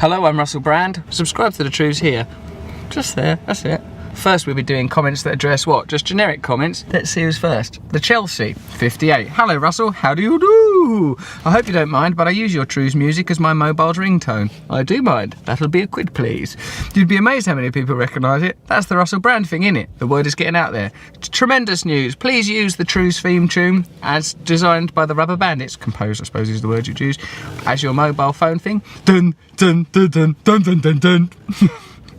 Hello, I'm Russell Brand. Subscribe to the Trews here. Just there, that's it. First we'll be doing comments that address what? Just generic comments. Let's see who's first. The Chelsea, 58. Hello Russell, how do you do? I hope you don't mind, but I use your Trews music as my mobile's ringtone. I do mind. That'll be a quid, please. You'd be amazed how many people recognise it. That's the Russell Brand thing, innit? The word is getting out there. Tremendous news. Please use the Trews theme tune as designed by the Rubber Bandits. Composed, I suppose, is the word you'd use. As your mobile phone thing. Dun, dun, dun, dun, dun, dun, dun, dun.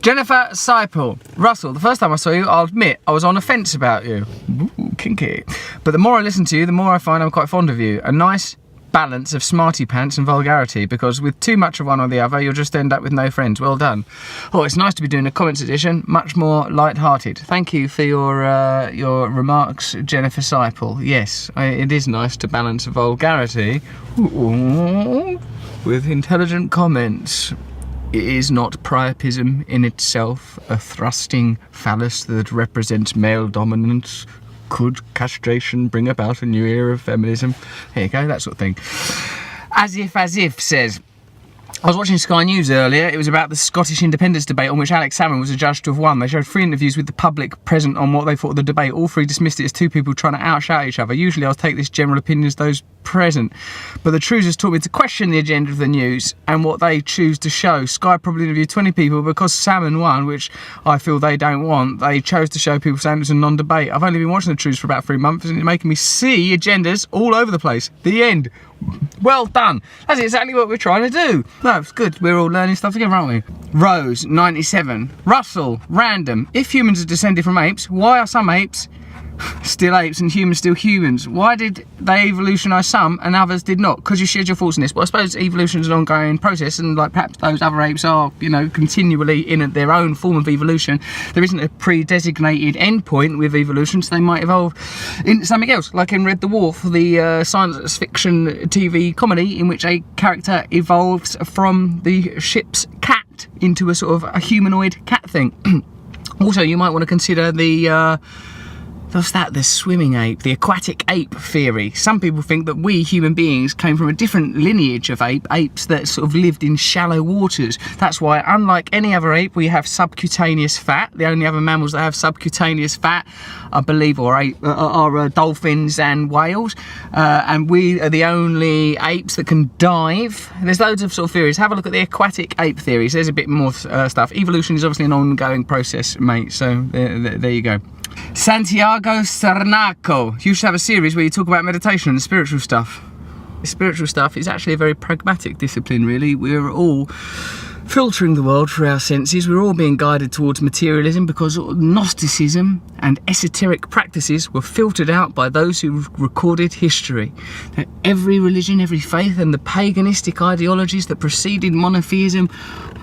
Jennifer Seipel. Russell, the first time I saw you, I'll admit, I was on the fence about you. Ooh, kinky. But the more I listen to you, the more I find I'm quite fond of you. A nice balance of smarty pants and vulgarity, because with too much of one or the other, you'll just end up with no friends. Well done. Oh, it's nice to be doing a comments edition, much more light-hearted. Thank you for your remarks, Jennifer Seipel. Yes, it is nice to balance vulgarity with intelligent comments. It is not priapism in itself, a thrusting phallus that represents male dominance. Could castration bring about a new era of feminism? Here you go, that sort of thing. As if says, I was watching Sky News earlier. It was about the Scottish independence debate on which Alex Salmond was adjudged to have won. They showed 3 interviews with the public present on what they thought of the debate. All 3 dismissed it as 2 people trying to outshout each other. Usually I'll take this general opinion as those present, but the Trews has taught me to question the agenda of the news and what they choose to show. Sky probably interviewed 20 people because Salmond won, which I feel they don't want. They chose to show people saying it was a non-debate. I've only been watching the Trews for about 3 months and it's making me see agendas all over the place. The end. Well done. That's exactly what we're trying to do. No, it's good. We're all learning stuff together, aren't we? Rose, 97. Russell, random. If humans are descended from apes, why are some apes still apes and humans still humans? Why did they evolutionise some and others did not? Because you shared your thoughts on this. Well, I suppose evolution is an ongoing process, and like perhaps those other apes are, you know, continually in their own form of evolution. There isn't a pre-designated endpoint with evolution, so they might evolve into something else, like in Red Dwarf, the science fiction TV comedy in which a character evolves from the ship's cat into a sort of a humanoid cat thing. Also, you might want to consider the what's that? The swimming ape, the aquatic ape theory. Some people think that we human beings came from a different lineage of apes that sort of lived in shallow waters. That's why, unlike any other ape, we have subcutaneous fat. The only other mammals that have subcutaneous fat, I believe, are dolphins and whales. And we are the only apes that can dive. There's loads of sort of theories. Have a look at the aquatic ape theories. There's a bit more stuff. Evolution is obviously an ongoing process, mate. So there you go. Santiago Cernaco. You should have a series where you talk about meditation and spiritual stuff. Spiritual stuff is actually a very pragmatic discipline, really. We're all filtering the world through our senses. We're all being guided towards materialism because Gnosticism and esoteric practices were filtered out by those who recorded history. Now, every religion, every faith, and the paganistic ideologies that preceded monotheism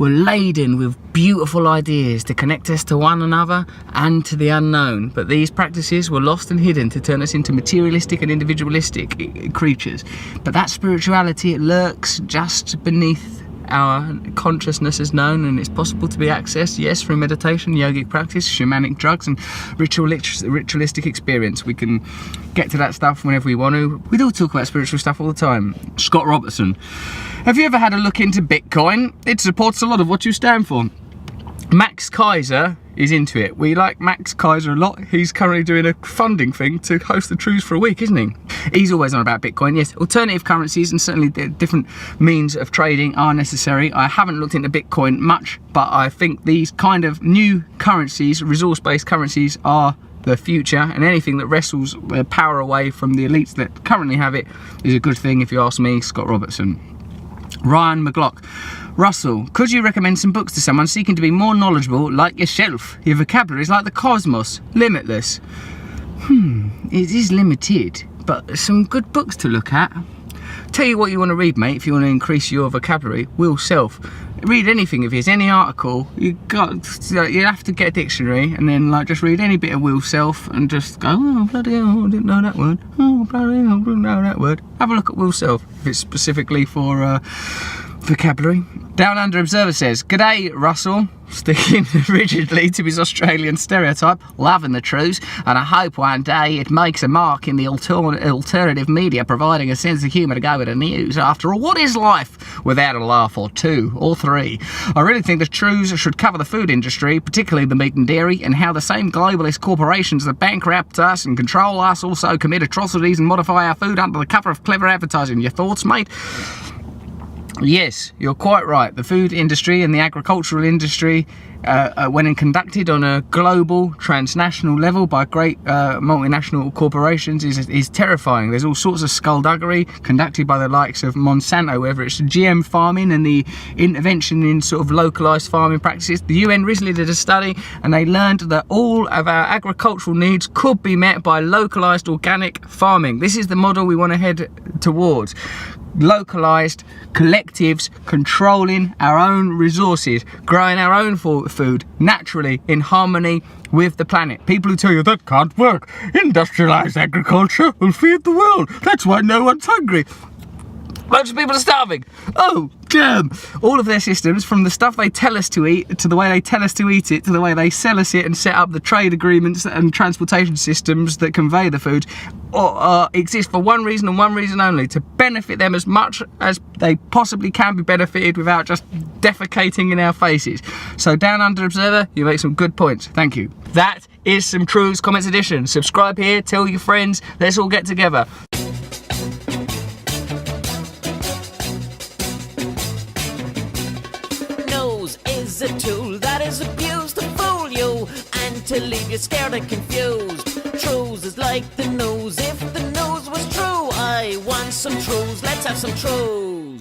were laden with beautiful ideas to connect us to one another and to the unknown. But these practices were lost and hidden to turn us into materialistic and individualistic creatures. But that spirituality, it lurks just beneath our consciousness is known, and it's possible to be accessed, yes, through meditation, yogic practice, shamanic drugs, and ritualistic experience. We can get to that stuff whenever we want to. We do talk about spiritual stuff all the time. Scott Robertson. Have you ever had a look into Bitcoin? It supports a lot of what you stand for. Max Kaiser is into it. We like Max Kaiser a lot. He's currently doing a funding thing to host the Trews for a week, isn't he? He's always on about Bitcoin. Yes, alternative currencies and certainly different means of trading are necessary. I haven't looked into Bitcoin much, but I think these kind of new currencies, resource-based currencies, are the future, and anything that wrestles their power away from the elites that currently have it is a good thing, if you ask me. Scott Robertson. Ryan McGlock. Russell, could you recommend some books to someone seeking to be more knowledgeable like yourself? Your vocabulary is like the cosmos, limitless. It is limited, but some good books to look at. Tell you what you want to read, mate, if you want to increase your vocabulary. Will Self. Read anything of his, any article. You have to get a dictionary and then like just read any bit of Will Self and just go, oh bloody hell, I didn't know that word. Oh bloody hell, I didn't know that word. Have a look at Will Self if it's specifically for vocabulary. Down Under Observer says, "G'day, Russell." Sticking rigidly to his Australian stereotype, loving the Trews, and I hope one day it makes a mark in the alternative media, providing a sense of humour to go with the news. After all, what is life without a laugh or two or three? I really think the Trews should cover the food industry, particularly the meat and dairy, and how the same globalist corporations that bankrupt us and control us also commit atrocities and modify our food under the cover of clever advertising. Your thoughts, mate? Yes, you're quite right. The food industry and the agricultural industry, when conducted on a global, transnational level by great multinational corporations, is terrifying. There's all sorts of skullduggery conducted by the likes of Monsanto, whether it's GM farming and the intervention in sort of localised farming practices. The UN recently did a study and they learned that all of our agricultural needs could be met by localised organic farming. This is the model we want to head towards. Localised collectives controlling our own resources, growing our own food naturally in harmony with the planet. People who tell you that can't work. Industrialised agriculture will feed the world. That's why no one's hungry. Loads of people are starving. Oh, damn. All of their systems, from the stuff they tell us to eat, to the way they tell us to eat it, to the way they sell us it and set up the trade agreements and transportation systems that convey the food, exist for one reason and one reason only: to benefit them as much as they possibly can be benefited without just defecating in our faces. So Down Under Observer, you make some good points. Thank you. That is some Trews Comments Edition. Subscribe here, tell your friends, let's all get together. Is a tool that is abused to fool you and to leave you scared and confused. Trews is like the news. If the news was true, I want some Trews. Let's have some Trews.